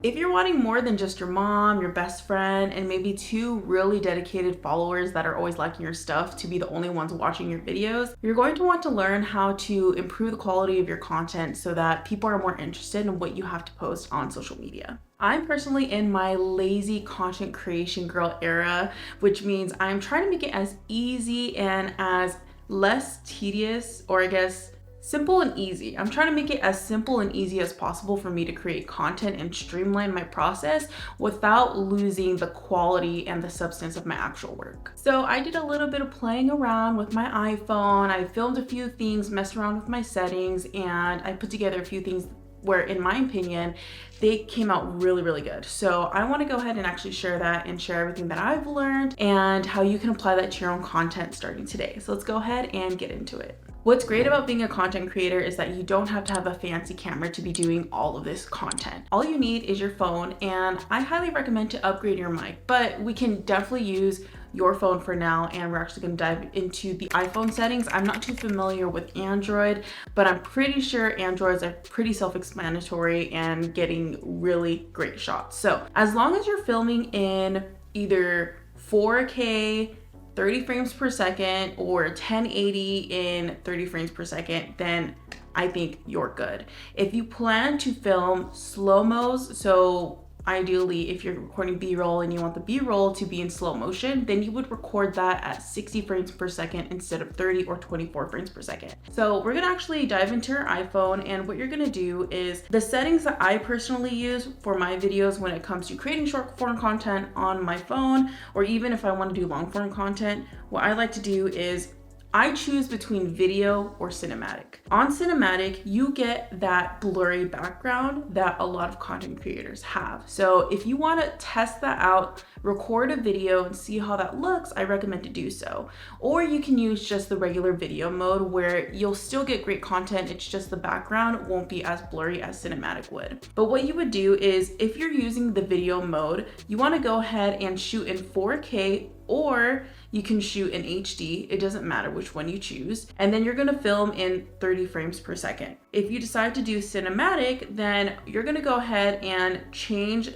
If you're wanting more than just your mom, your best friend, and maybe two really dedicated followers that are always liking your stuff to be the only ones watching your videos, you're going to want to learn how to improve the quality of your content so that people are more interested in what you have to post on social media. I'm personally in my lazy content creation girl era, which means I'm trying to make it as easy and as less tedious, or I guess simple and easy. I'm trying to make it as simple and easy as possible for me to create content and streamline my process without losing the quality and the substance of my actual work. So I did a little bit of playing around with my iPhone. I filmed a few things, messed around with my settings, and I put together a few things where, in my opinion, they came out really, really good. So I want to go ahead and actually share that and share everything that I've learned and how you can apply that to your own content starting today. So let's go ahead and get into it. What's great about being a content creator is that you don't have to have a fancy camera to be doing all of this content. All you need is your phone, and I highly recommend to upgrade your mic, but we can definitely use your phone for now, and we're actually going to dive into the iPhone settings. I'm not too familiar with Android, but I'm pretty sure Androids are pretty self-explanatory and getting really great shots. So as long as you're filming in either 4K 30 frames per second or 1080 in 30 frames per second, then I think you're good. If you plan to film slow-mos, so ideally if you're recording B-roll and you want the B-roll to be in slow motion, then you would record that at 60 frames per second instead of 30 or 24 frames per second. So we're gonna actually dive into your iPhone, and what you're gonna do is the settings that I personally use for my videos when it comes to creating short form content on my phone, or even if I wanna do long form content, what I like to do is I choose between video or cinematic. On cinematic, you get that blurry background that a lot of content creators have. So if you want to test that out, record a video and see how that looks, I recommend to do so. Or you can use just the regular video mode where you'll still get great content, it's just the background won't be as blurry as cinematic would. But what you would do is, if you're using the video mode, you want to go ahead and shoot in 4K, or you can shoot in HD, it doesn't matter which one you choose. And then you're gonna film in 30 frames per second. If you decide to do cinematic, then you're gonna go ahead and change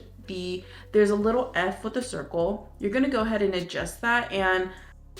there's a little F with a circle. You're gonna go ahead and adjust that, and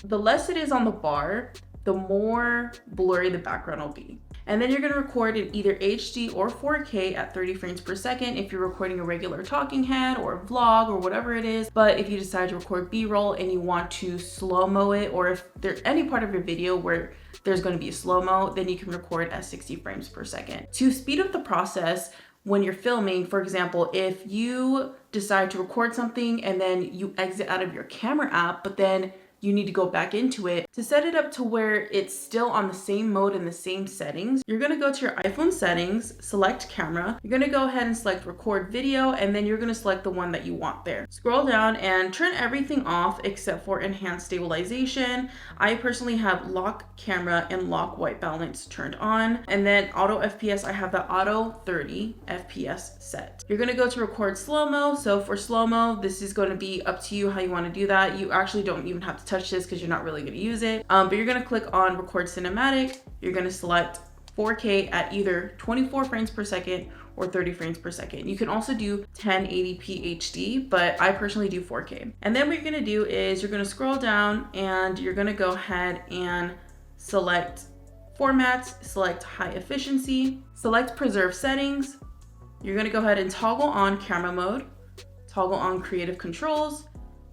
the less it is on the bar, the more blurry the background will be. And then you're gonna record in either HD or 4K at 30 frames per second if you're recording a regular talking head or a vlog or whatever it is. But if you decide to record B-roll and you want to slow-mo it, or if there's any part of your video where there's gonna be a slow-mo, then you can record at 60 frames per second. To speed up the process, when you're filming, for example, if you decide to record something and then you exit out of your camera app, but then you need to go back into it, to set it up to where it's still on the same mode and the same settings, you're gonna go to your iPhone settings, select camera, you're gonna go ahead and select record video, and then you're gonna select the one that you want there. Scroll down and turn everything off except for enhanced stabilization. I personally have lock camera and lock white balance turned on, and then auto FPS, I have the auto 30 FPS set. You're gonna go to record slow-mo. So for slow-mo, this is gonna be up to you how you wanna do that. You actually don't even have to touch this because you're not really going to use it. But you're going to click on record cinematic. You're going to select 4K at either 24 frames per second or 30 frames per second. You can also do 1080p HD, but I personally do 4K. And then what you're going to do is you're going to scroll down and you're going to go ahead and select formats, select high efficiency, select preserve settings. You're going to go ahead and toggle on camera mode, toggle on creative controls,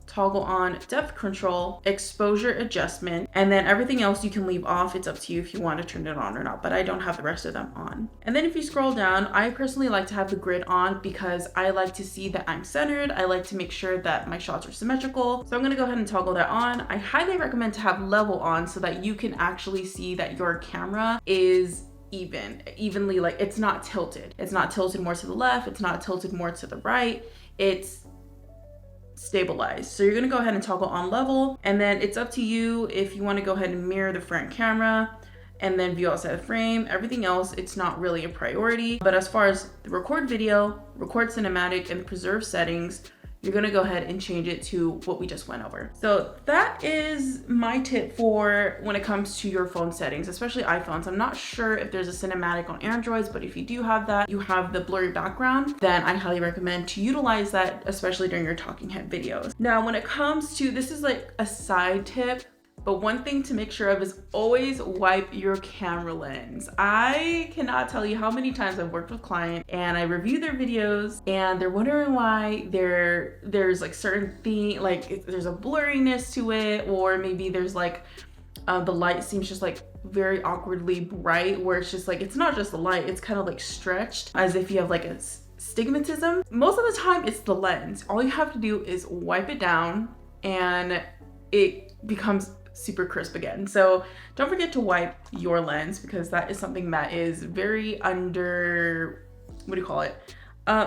toggle on depth control, exposure adjustment, and then everything else you can leave off. It's up to you if you want to turn it on or not, but I don't have the rest of them on. And then if you scroll down, I personally like to have the grid on because I like to see that I'm centered. I like to make sure that my shots are symmetrical. So I'm going to go ahead and toggle that on. I highly recommend to have level on so that you can actually see that your camera is evenly, like it's not tilted. It's not tilted more to the left. It's not tilted more to the right. It's stabilized. So you're going to go ahead and toggle on level, and then it's up to you if you want to go ahead and mirror the front camera and then view outside the frame. Everything else, it's not really a priority. But as far as the record video, record cinematic, and preserve settings, you're gonna go ahead and change it to what we just went over. So that is my tip for when it comes to your phone settings, especially iPhones. I'm not sure if there's a cinematic on Androids, but if you do have that, you have the blurry background, then I highly recommend to utilize that, especially during your talking head videos. Now, when it comes to, this is like a side tip, but one thing to make sure of is always wipe your camera lens. I cannot tell you how many times I've worked with clients and I review their videos and they're wondering why there's like certain thing, like there's a blurriness to it, or maybe there's like the light seems just like very awkwardly bright, where it's just like, it's not just the light, it's kind of like stretched as if you have like a stigmatism. Most of the time it's the lens. All you have to do is wipe it down and it becomes super crisp again. So don't forget to wipe your lens, because that is something that is very what do you call it?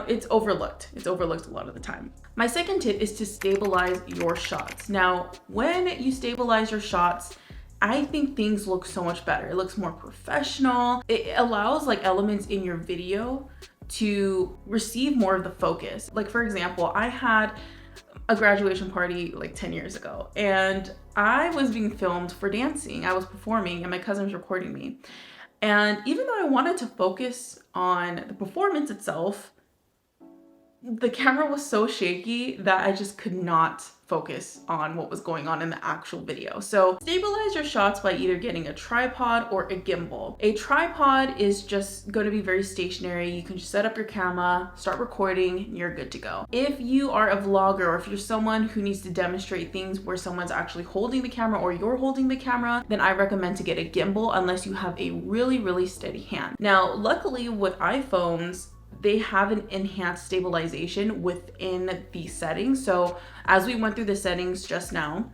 It's overlooked. It's overlooked a lot of the time. My second tip is to stabilize your shots. Now, when you stabilize your shots, I think things look so much better. It looks more professional. It allows like elements in your video to receive more of the focus. Like for example, I had a graduation party like 10 years ago and I was being filmed for dancing. I was performing and my cousin was recording me. And even though I wanted to focus on the performance itself, the camera was so shaky that I just could not focus on what was going on in the actual video. So stabilize your shots by either getting a tripod or a gimbal. A tripod is just going to be very stationary. You can just set up your camera, start recording, and you're good to go. If you are a vlogger, or if you're someone who needs to demonstrate things where someone's actually holding the camera or you're holding the camera, then I recommend to get a gimbal unless you have a really, really steady hand. Now, luckily with iPhones, they have an enhanced stabilization within the settings. So as we went through the settings just now,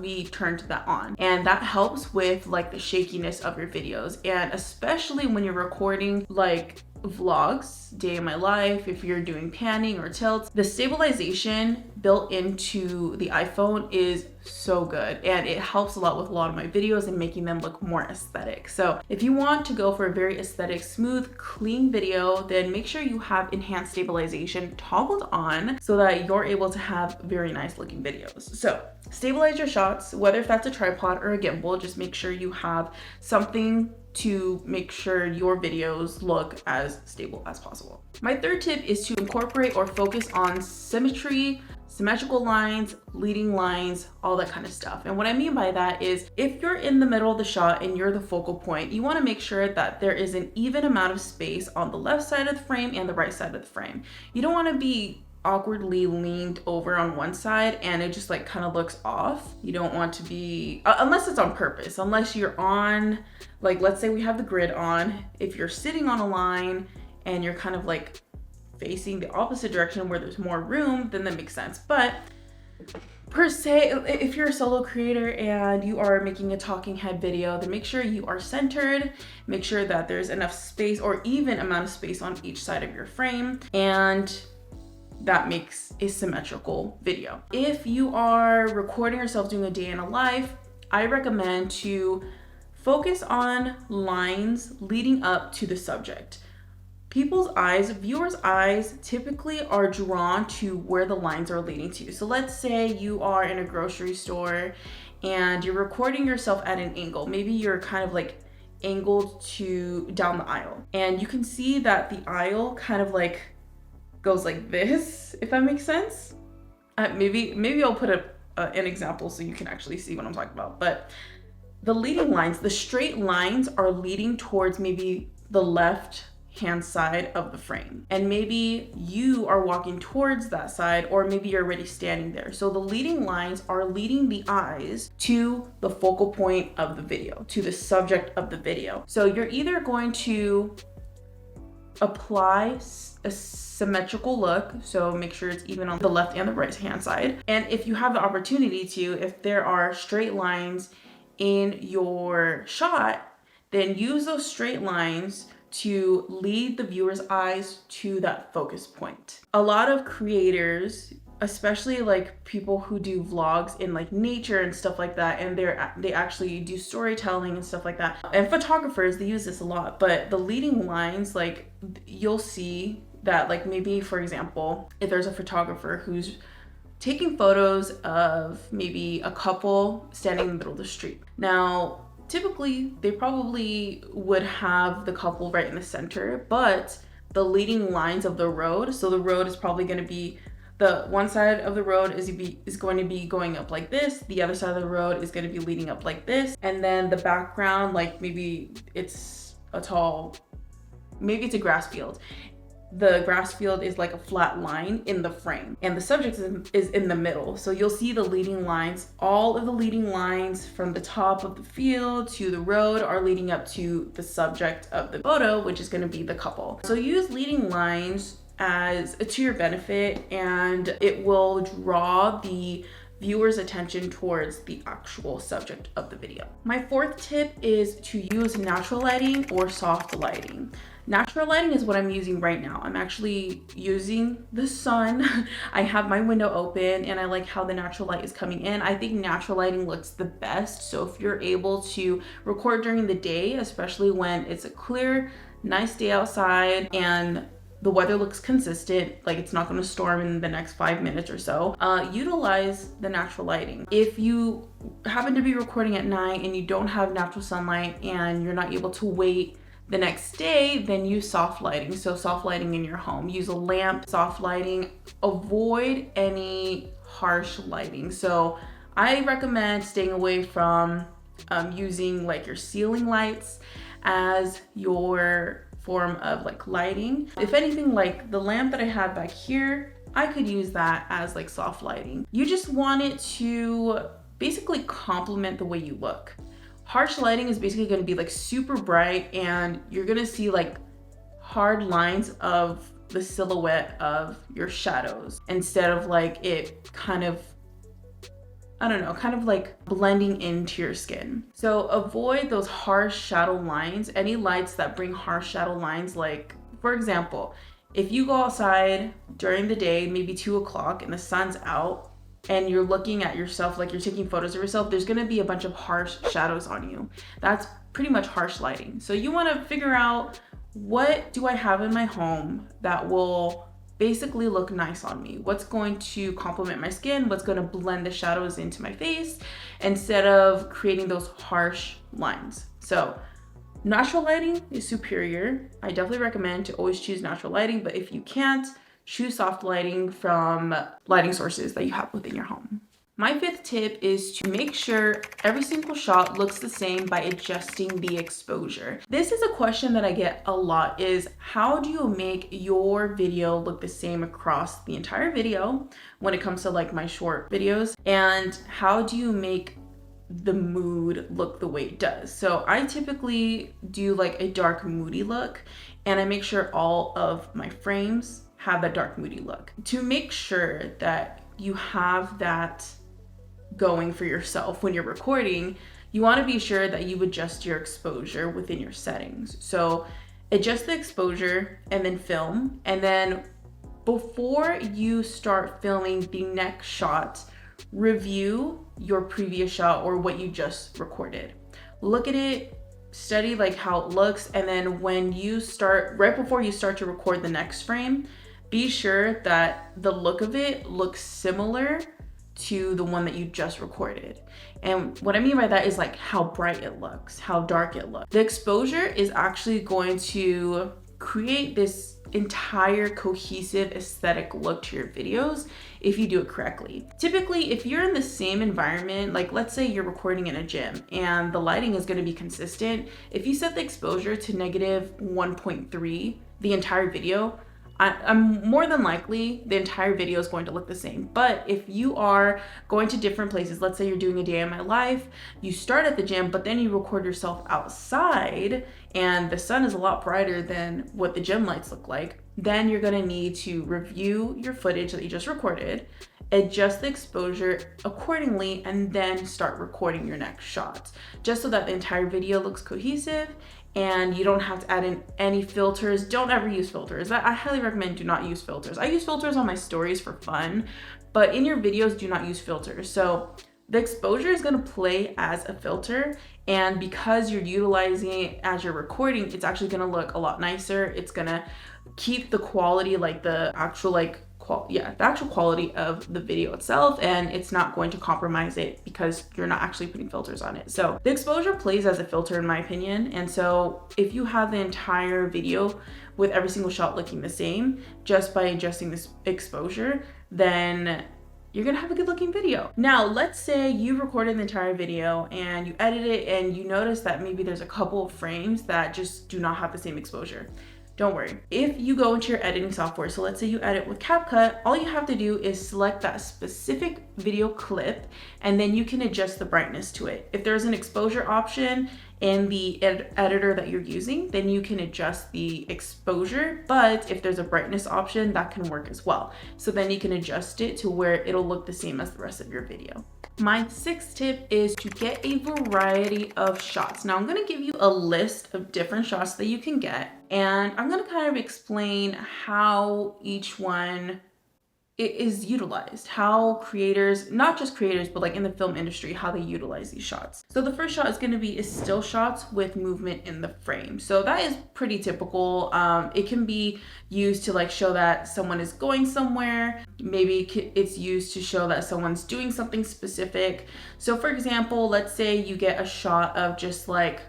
we turned that on, and that helps with like the shakiness of your videos. And especially when you're recording like vlogs, day in my life, if you're doing panning or tilts, the stabilization built into the iPhone is so good, and it helps a lot with a lot of my videos and making them look more aesthetic. So if you want to go for a very aesthetic, smooth, clean video, then make sure you have enhanced stabilization toggled on so that you're able to have very nice looking videos. So stabilize your shots, whether if that's a tripod or a gimbal. Just make sure you have something to make sure your videos look as stable as possible. My third tip is to incorporate or focus on symmetry, symmetrical lines, leading lines, all that kind of stuff. And what I mean by that is, if you're in the middle of the shot and you're the focal point, you want to make sure that there is an even amount of space on the left side of the frame and the right side of the frame. You don't want to be awkwardly leaned over on one side and it just like kind of looks off. You don't want to be, unless it's on purpose, unless you're on, like let's say we have the grid on, if you're sitting on a line and you're kind of like facing the opposite direction where there's more room, then that makes sense. But per se, if you're a solo creator and you are making a talking head video, then make sure you are centered, make sure that there's enough space or even amount of space on each side of your frame, and that makes a symmetrical video. If you are recording yourself doing a day in a life, I recommend to focus on lines leading up to the subject. People's eyes, viewers' eyes typically are drawn to where the lines are leading to. So let's say you are in a grocery store and you're recording yourself at an angle. Maybe you're kind of like angled to down the aisle, and you can see that the aisle kind of like goes like this, if that makes sense. Maybe I'll put an example so you can actually see what I'm talking about. But the leading lines, the straight lines are leading towards maybe the left hand side of the frame, and maybe you are walking towards that side, or maybe you're already standing there. So the leading lines are leading the eyes to the focal point of the video, to the subject of the video. So you're either going to apply a symmetrical look, so make sure it's even on the left and the right hand side. And if you have the opportunity to, if there are straight lines in your shot, then use those straight lines to lead the viewer's eyes to that focus point. A lot of creators, especially like people who do vlogs in like nature and stuff like that, and they actually do storytelling and stuff like that, and photographers, they use this a lot, but the leading lines, like you'll see that, like maybe for example, if there's a photographer who's taking photos of maybe a couple standing in the middle of the street. Now, typically they probably would have the couple right in the center, but the leading lines of the road, so the road is probably going to be, the one side of the road is going to be going up like this, the other side of the road is going to be leading up like this, and then the background, like maybe it's a grass field. The grass field is like a flat line in the frame, and the subject is in the middle. So you'll see the leading lines, all of the leading lines from the top of the field to the road are leading up to the subject of the photo, which is going to be the couple. So use leading lines to your benefit, and it will draw the viewer's attention towards the actual subject of the video. My fourth tip is to use natural lighting or soft lighting. Natural lighting is what I'm using right now. I'm actually using the sun. I have my window open and I like how the natural light is coming in. I think natural lighting looks the best. So if you're able to record during the day, especially when it's a clear, nice day outside and the weather looks consistent, like it's not going to storm in the next 5 minutes or so, utilize the natural lighting. If you happen to be recording at night and you don't have natural sunlight and you're not able to wait the next day, then use soft lighting. So soft lighting in your home, use a lamp, soft lighting, avoid any harsh lighting. So I recommend staying away from using like your ceiling lights as your form of like lighting. If anything, like the lamp that I have back here, I could use that as like soft lighting. You just want it to basically complement the way you look. Harsh lighting is basically going to be like super bright and you're going to see like hard lines of the silhouette of your shadows instead of like it kind of, I don't know, kind of like blending into your skin. So avoid those harsh shadow lines. Any lights that bring harsh shadow lines, like for example, if you go outside during the day, maybe 2 o'clock and the sun's out, and you're looking at yourself, like you're taking photos of yourself, there's gonna be a bunch of harsh shadows on you. That's pretty much harsh lighting. So you wanna figure out, what do I have in my home that will basically look nice on me? What's going to complement my skin? What's gonna blend the shadows into my face instead of creating those harsh lines? So natural lighting is superior. I definitely recommend to always choose natural lighting, but if you can't, choose soft lighting from lighting sources that you have within your home. My fifth tip is to make sure every single shot looks the same by adjusting the exposure. This is a question that I get a lot, is how do you make your video look the same across the entire video when it comes to like my short videos, and how do you make the mood look the way it does? So I typically do like a dark moody look, and I make sure all of my frames have that dark moody look. To make sure that you have that going for yourself when you're recording, you want to be sure that you adjust your exposure within your settings. So adjust the exposure and then film, and then before you start filming the next shot, review your previous shot or what you just recorded. Look at it, study like how it looks, and then when you start, right before you start to record the next frame, be sure that the look of it looks similar to the one that you just recorded. And what I mean by that is like how bright it looks, how dark it looks. The exposure is actually going to create this entire cohesive aesthetic look to your videos if you do it correctly. Typically, if you're in the same environment, like let's say you're recording in a gym and the lighting is going to be consistent, if you set the exposure to -1.3 the entire video, I'm more than likely the entire video is going to look the same. But if you are going to different places, let's say you're doing a day in my life, you start at the gym, but then you record yourself outside and the sun is a lot brighter than what the gym lights look like, then you're gonna need to review your footage that you just recorded, adjust the exposure accordingly, and then start recording your next shot, just so that the entire video looks cohesive and you don't have to add in any filters. Don't ever use filters. I highly recommend do not use filters. I use filters on my stories for fun, but in your videos, do not use filters. So the exposure is gonna play as a filter, and because you're utilizing it as you're recording, it's actually gonna look a lot nicer. It's gonna keep the quality, like the actual the actual quality of the video itself, and it's not going to compromise it because you're not actually putting filters on it. So the exposure plays as a filter in my opinion. And so if you have the entire video with every single shot looking the same just by adjusting this exposure, then you're gonna have a good looking video. Now, let's say you recorded the entire video and you edit it and you notice that maybe there's a couple of frames that just do not have the same exposure. Don't worry. If you go into your editing software, so let's say you edit with CapCut, all you have to do is select that specific video clip and then you can adjust the brightness to it. If there's an exposure option in the editor that you're using, then you can adjust the exposure, but if there's a brightness option, that can work as well. So then you can adjust it to where it'll look the same as the rest of your video. My sixth tip is to get a variety of shots. Now I'm gonna give you a list of different shots that you can get, and I'm gonna kind of explain how each one is utilized, how creators, not just creators, but like in the film industry, how they utilize these shots. So the first shot is going to be still shots with movement in the frame. So that is pretty typical. It can be used to like show that someone is going somewhere. Maybe it's used to show that someone's doing something specific. So for example, let's say you get a shot of just like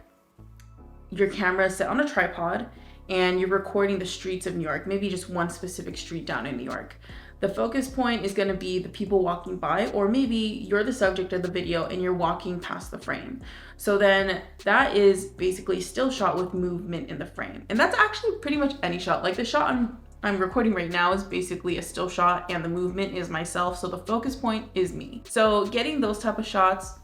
your camera set on a tripod and you're recording the streets of New York, maybe just one specific street down in New York. The focus point is going to be the people walking by, or maybe you're the subject of the video and you're walking past the frame. So then that is basically still shot with movement in the frame. And that's actually pretty much any shot. Like the shot I'm recording right now is basically a still shot and the movement is myself. So the focus point is me. So getting those type of shots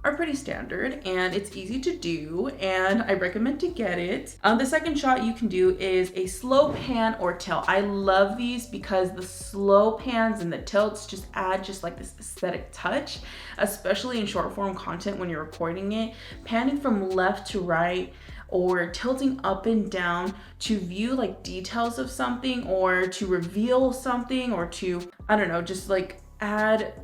are pretty standard and it's easy to do and I recommend to get it. The second shot you can do is a slow pan or tilt. I love these because the slow pans and the tilts just add just like this aesthetic touch, especially in short form content when you're recording it. Panning from left to right or tilting up and down to view like details of something or to reveal something or to, I don't know, just like add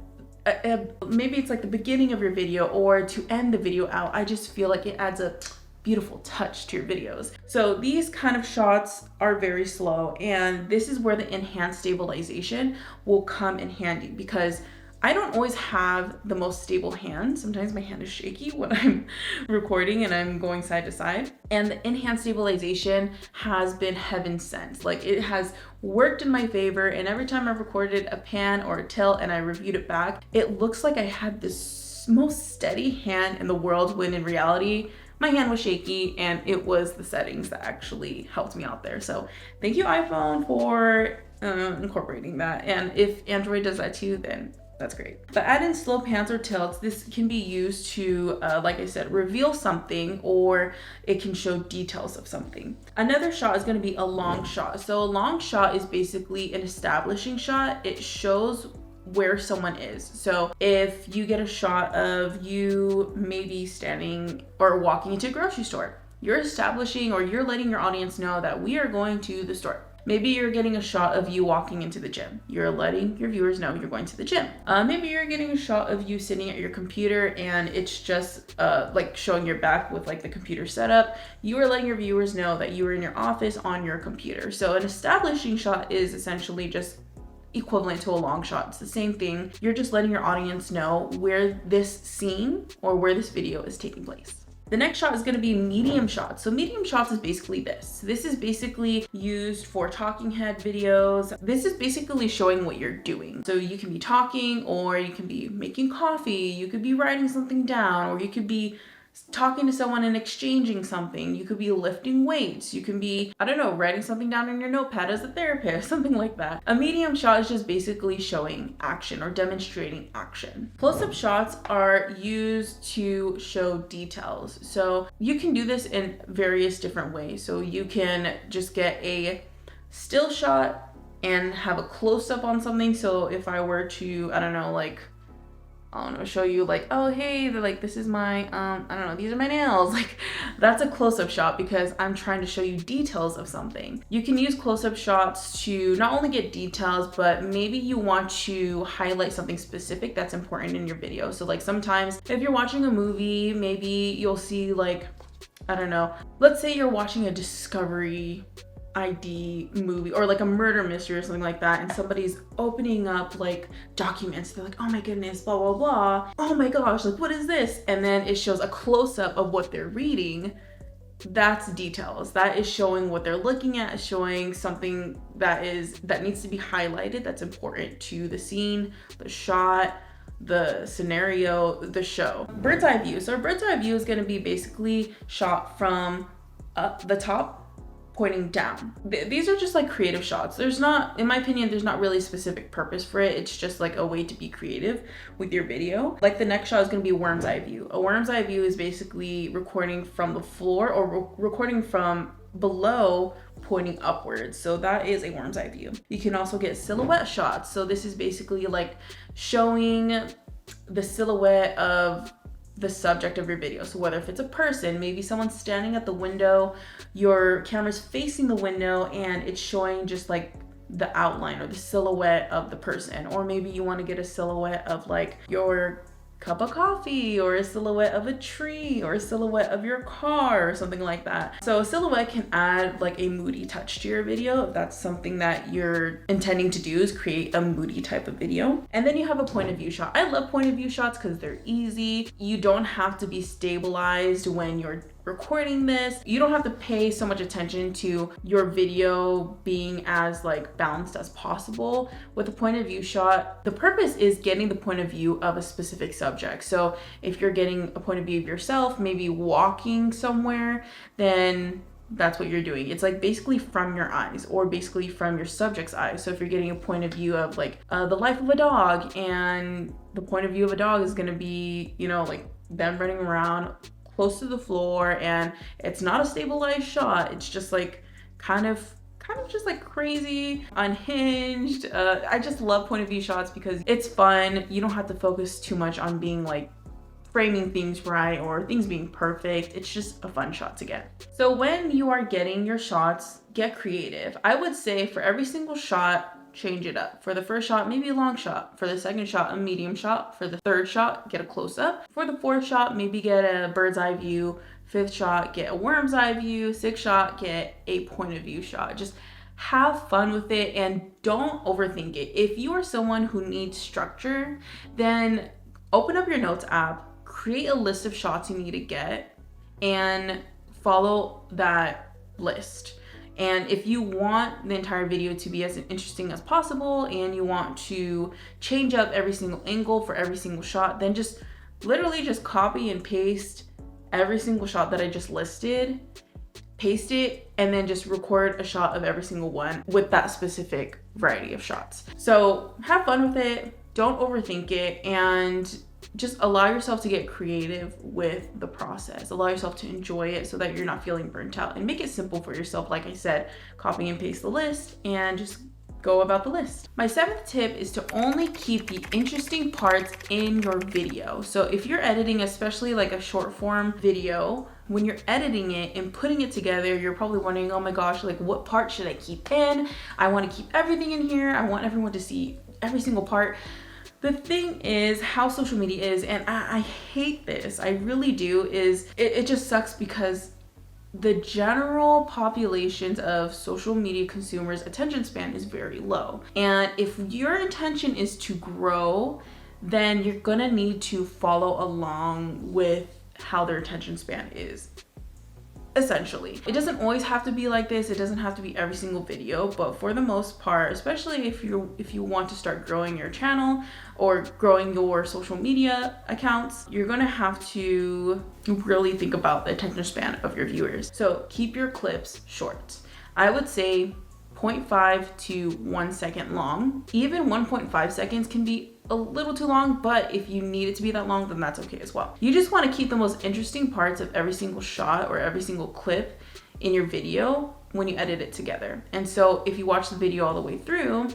maybe it's like the beginning of your video or to end the video out. I just feel like it adds a beautiful touch to your videos. So these kind of shots are very slow and this is where the enhanced stabilization will come in handy because I don't always have the most stable hand. Sometimes my hand is shaky when I'm recording and I'm going side to side. And the enhanced stabilization has been heaven sent. Like it has worked in my favor. And every time I've recorded a pan or a tilt and I reviewed it back, it looks like I had this most steady hand in the world when in reality, my hand was shaky and it was the settings that actually helped me out there. So thank you iPhone for incorporating that. And if Android does that too, then that's great. But add in slow pans or tilts. This can be used to, like I said, reveal something or it can show details of something. Another shot is going to be a long shot. So a long shot is basically an establishing shot. It shows where someone is. So if you get a shot of you maybe standing or walking into a grocery store, you're establishing or you're letting your audience know that we are going to the store. Maybe you're getting a shot of you walking into the gym. You're letting your viewers know you're going to the gym. Maybe you're getting a shot of you sitting at your computer and it's just like showing your back with like the computer setup. You are letting your viewers know that you are in your office on your computer. So an establishing shot is essentially just equivalent to a long shot. It's the same thing. You're just letting your audience know where this scene or where this video is taking place. The next shot is going to be medium shots. So medium shots is basically this. This is basically used for talking head videos. This is basically showing what you're doing. So you can be talking or you can be making coffee. You could be writing something down or you could be talking to someone and exchanging something. You could be lifting weights. You can be, I don't know, writing something down in your notepad as a therapist, something like that. A medium shot is just basically showing action or demonstrating action. Close-up shots are used to show details. So you can do this in various different ways. So you can just get a still shot and have a close-up on something. So if I were to, I don't know, like, I don't know, show you like, oh, hey, like this is my, I don't know, these are my nails. Like that's a close-up shot because I'm trying to show you details of something. You can use close-up shots to not only get details, but maybe you want to highlight something specific that's important in your video. So like sometimes if you're watching a movie, maybe you'll see like, I don't know, let's say you're watching a Discovery ID movie or like a murder mystery or something like that, and somebody's opening up like documents. They're like, oh my goodness, blah blah blah, oh my gosh, like what is this? And then it shows a close-up of what they're reading. That's details. That is showing what they're looking at, showing something that needs to be highlighted, that's important to the scene, the shot, the scenario, the show. Bird's eye view. So a bird's eye view is going to be basically shot from the top pointing down. These are just like creative shots. There's not, in my opinion, there's not really a specific purpose for it. It's just like a way to be creative with your video. Like the next shot is going to be a worm's eye view. A worm's eye view is basically recording from the floor or recording from below pointing upwards. So that is a worm's eye view. You can also get silhouette shots. So this is basically like showing the silhouette of the subject of your video. So whether if it's a person, maybe someone's standing at the window, your camera's facing the window and it's showing just like the outline or the silhouette of the person. Or maybe you want to get a silhouette of like your cup of coffee, or a silhouette of a tree, or a silhouette of your car, or something like that. So a silhouette can add like a moody touch to your video if that's something that you're intending to do, is create a moody type of video. And then you have a point of view shot. I love point of view shots because they're easy. You don't have to be stabilized when you're recording this. You don't have to pay so much attention to your video being as like balanced as possible. With a point of view shot, the purpose is getting the point of view of a specific subject. So if you're getting a point of view of yourself, maybe walking somewhere, then that's what you're doing. It's like basically from your eyes, or basically from your subject's eyes. So if you're getting a point of view of like the life of a dog, and the point of view of a dog is going to be, you know, like them running around close to the floor, and it's not a stabilized shot. It's just like kind of just like crazy, unhinged. I just love point of view shots because it's fun. You don't have to focus too much on being like framing things right or things being perfect. It's just a fun shot to get. So when you are getting your shots, get creative. I would say for every single shot, change it up. For the first shot, maybe a long shot. For the second shot, a medium shot. For the third shot, get a close-up. For the fourth shot, maybe get a bird's eye view. Fifth shot, get a worm's eye view. Sixth shot, get a point of view shot. Just have fun with it and don't overthink it. If you are someone who needs structure, then open up your notes app, create a list of shots you need to get, and follow that list. And if you want the entire video to be as interesting as possible, and you want to change up every single angle for every single shot, then just literally just copy and paste every single shot that I just listed, paste it, and then just record a shot of every single one with that specific variety of shots. So have fun with it, don't overthink it, and just allow yourself to get creative with the process. Allow yourself to enjoy it so that you're not feeling burnt out, and make it simple for yourself. Like I said, copy and paste the list and just go about the list. My seventh tip is to only keep the interesting parts in your video. So if you're editing, especially like a short form video, when you're editing it and putting it together, you're probably wondering, oh my gosh, like what part should I keep in? I want to keep everything in here. I want everyone to see every single part. The thing is, how social media is, and I hate this, I really do, is it just sucks because the general populations of social media consumers' attention span is very low. And if your intention is to grow, then you're gonna need to follow along with how their attention span is. Essentially, it doesn't always have to be like this. It doesn't have to be every single video, but for the most part, especially if you want to start growing your channel or growing your social media accounts, you're gonna have to really think about the attention span of your viewers. So keep your clips short. I would say 0.5 to 1 second long. Even 1.5 seconds can be a little too long, but if you need it to be that long, then that's okay as well. You just want to keep the most interesting parts of every single shot or every single clip in your video when you edit it together. And so if you watch the video all the way through,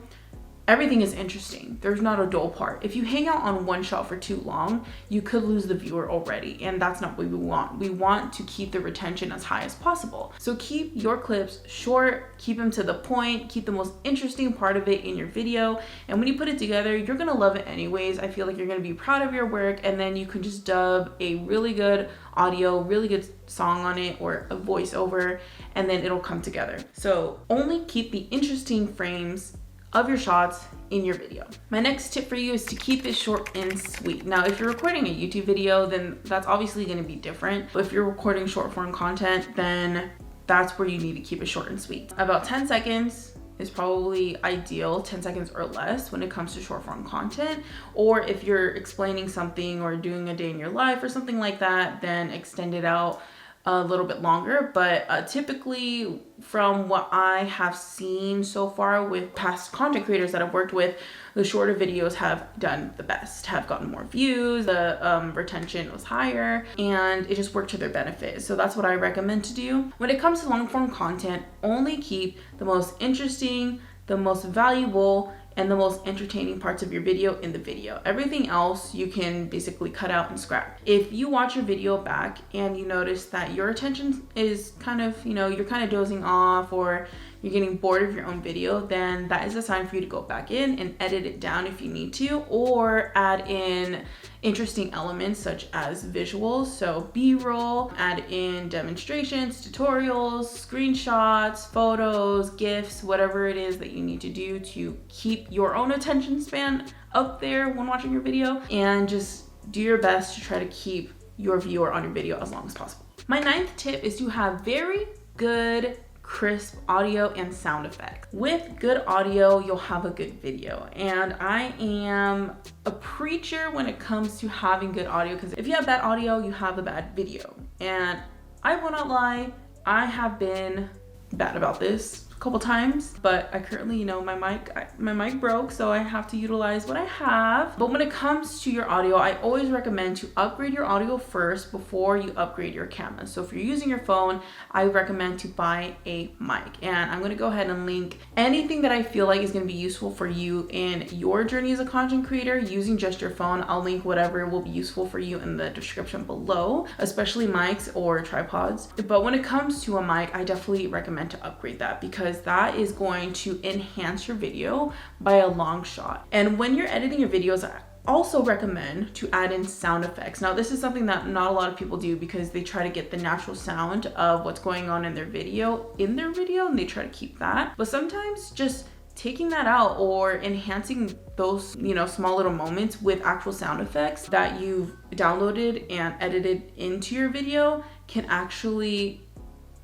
everything is interesting. There's not a dull part. If you hang out on one shot for too long, you could lose the viewer already, and that's not what we want. We want to keep the retention as high as possible. So keep your clips short, keep them to the point, keep the most interesting part of it in your video, and when you put it together, you're gonna love it anyways. I feel like you're gonna be proud of your work, and then you can just dub a really good audio, really good song on it, or a voiceover, and then it'll come together. So only keep the interesting frames of your shots in your video. My next tip for you is to keep it short and sweet. Now, if you're recording a YouTube video, then that's obviously going to be different. But if you're recording short form content, then that's where you need to keep it short and sweet. About 10 seconds is probably ideal, 10 seconds or less when it comes to short form content. Or if you're explaining something or doing a day in your life or something like that, then extend it out a little bit longer. But typically, from what I have seen so far with past content creators that I've worked with, the shorter videos have done the best, have gotten more views, the retention was higher, and it just worked to their benefit. So that's what I recommend to do. When it comes to long form content, only keep the most interesting, the most valuable, and the most entertaining parts of your video in the video. Everything else you can basically cut out and scrap. If you watch your video back and you notice that your attention is kind of, you're kind of dozing off, or you're getting bored of your own video, then that is a sign for you to go back in and edit it down if you need to, or add in interesting elements such as visuals, so B-roll, add in demonstrations, tutorials, screenshots, photos, GIFs, whatever it is that you need to do to keep your own attention span up there when watching your video, and just do your best to try to keep your viewer on your video as long as possible. My 9th tip is to have very good crisp audio and sound effects. With good audio, you'll have a good video. And I am a preacher when it comes to having good audio, because if you have bad audio, you have a bad video. And I will not lie, I have been bad about this a couple times, but I currently, my mic broke, so I have to utilize what I have. But when it comes to your audio, I always recommend to upgrade your audio first before you upgrade your camera. So if you're using your phone, I recommend to buy a mic. And I'm gonna go ahead and link anything that I feel like is gonna be useful for you in your journey as a content creator using just your phone. I'll link whatever will be useful for you in the description below, especially mics or tripods. But when it comes to a mic, I definitely recommend to upgrade that, because that is going to enhance your video by a long shot. And when you're editing your videos, I also recommend to add in sound effects. Now, this is something that not a lot of people do, because they try to get the natural sound of what's going on in their video, and they try to keep that. But sometimes just taking that out or enhancing those, small little moments with actual sound effects that you've downloaded and edited into your video can actually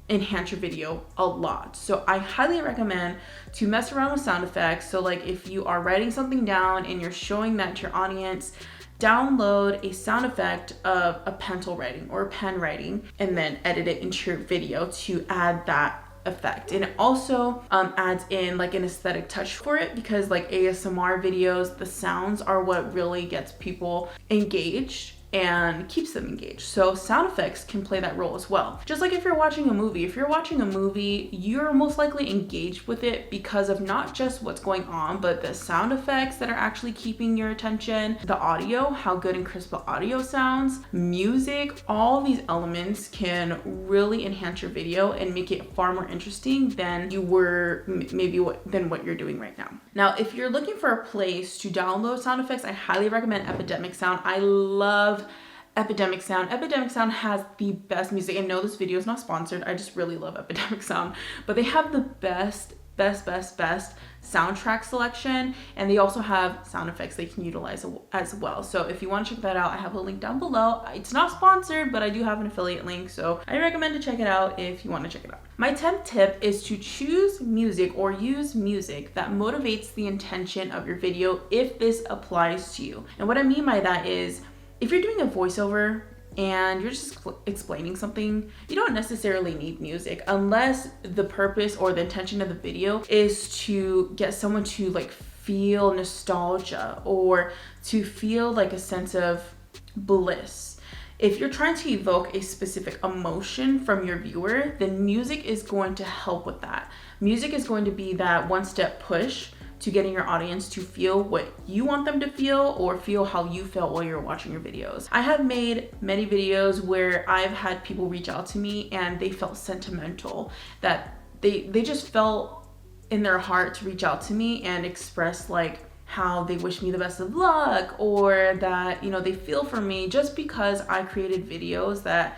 enhance your video a lot. So I highly recommend to mess around with sound effects. So like if you are writing something down and you're showing that to your audience, download a sound effect of a pencil writing or a pen writing, and then edit it into your video to add that effect. And it also adds in like an aesthetic touch for it, because like ASMR videos, the sounds are what really gets people engaged and keeps them engaged. So sound effects can play that role as well. Just like if you're watching a movie, you're most likely engaged with it because of not just what's going on, but the sound effects that are actually keeping your attention, the audio, how good and crisp the audio sounds, music. All these elements can really enhance your video and make it far more interesting than you were than what you're doing right now. Now, if you're looking for a place to download sound effects, I highly recommend Epidemic Sound. I love Epidemic Sound. Epidemic Sound has the best music. And no, this video is not sponsored. I just really love Epidemic Sound. But they have the best soundtrack selection, and they also have sound effects they can utilize as well. So if you want to check that out, I have a link down below. It's not sponsored, but I do have an affiliate link, so I recommend to check it out if you want to check it out. My 10th tip is to choose music or use music that motivates the intention of your video if this applies to you. And what I mean by that is, if you're doing a voiceover and you're just explaining something, you don't necessarily need music unless the purpose or the intention of the video is to get someone to like feel nostalgia or to feel like a sense of bliss. If you're trying to evoke a specific emotion from your viewer, then music is going to help with that. Music is going to be that one step push to getting your audience to feel what you want them to feel or feel how you felt while you're watching your videos. I have made many videos where I've had people reach out to me and they felt sentimental, that they just felt in their heart to reach out to me and express like how they wish me the best of luck, or that, you know, they feel for me just because I created videos that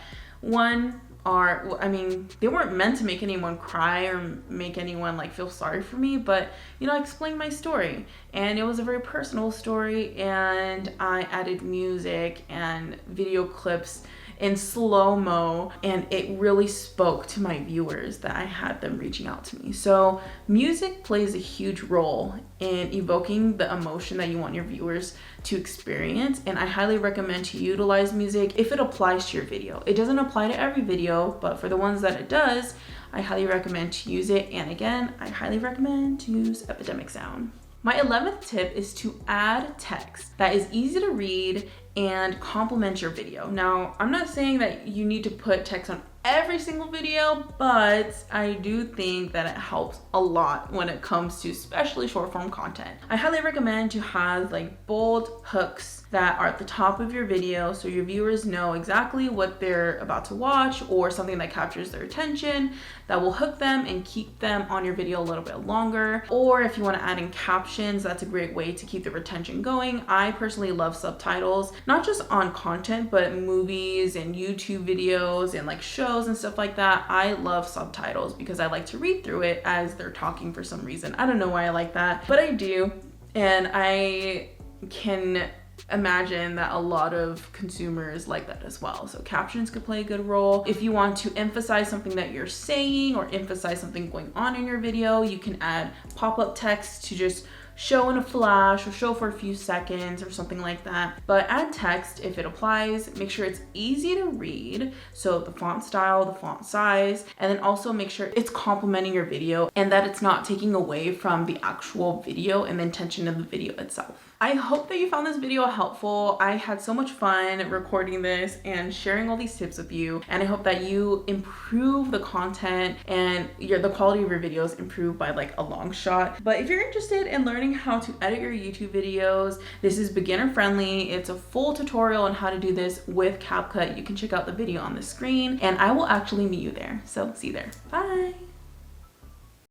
I mean, they weren't meant to make anyone cry or make anyone like feel sorry for me, but you know, I explained my story and it was a very personal story, and I added music and video clips in slow-mo, and it really spoke to my viewers that I had them reaching out to me. So music plays a huge role in evoking the emotion that you want your viewers to experience, and I highly recommend to utilize music if it applies to your video. It doesn't apply to every video, but for the ones that it does, I highly recommend to use it. And again, I highly recommend to use Epidemic Sound. My 11th tip is to add text that is easy to read and complement your video. Now, I'm not saying that you need to put text on every single video, but I do think that it helps a lot when it comes to especially short form content. I highly recommend to have like bold hooks that are at the top of your video so your viewers know exactly what they're about to watch, or something that captures their attention that will hook them and keep them on your video a little bit longer. Or if you want to add in captions, that's a great way to keep the retention going. I personally love subtitles, not just on content, but movies and YouTube videos and like shows and stuff like that. I love subtitles because I like to read through it as they're talking for some reason. I don't know why I like that, but I do. And I can imagine that a lot of consumers like that as well. So captions could play a good role. If you want to emphasize something that you're saying or emphasize something going on in your video, you can add pop-up text to just show in a flash or show for a few seconds or something like that. But add text if it applies. Make sure it's easy to read, so the font style, the font size, and then also make sure it's complementing your video and that it's not taking away from the actual video and the intention of the video itself. I hope that you found this video helpful. I had so much fun recording this and sharing all these tips with you, and I hope that you improve the content and the quality of your videos improve by like a long shot. But if you're interested in learning how to edit your YouTube videos, this is beginner friendly. It's a full tutorial on how to do this with CapCut. You can check out the video on the screen, and I will actually meet you there. So see you there. Bye.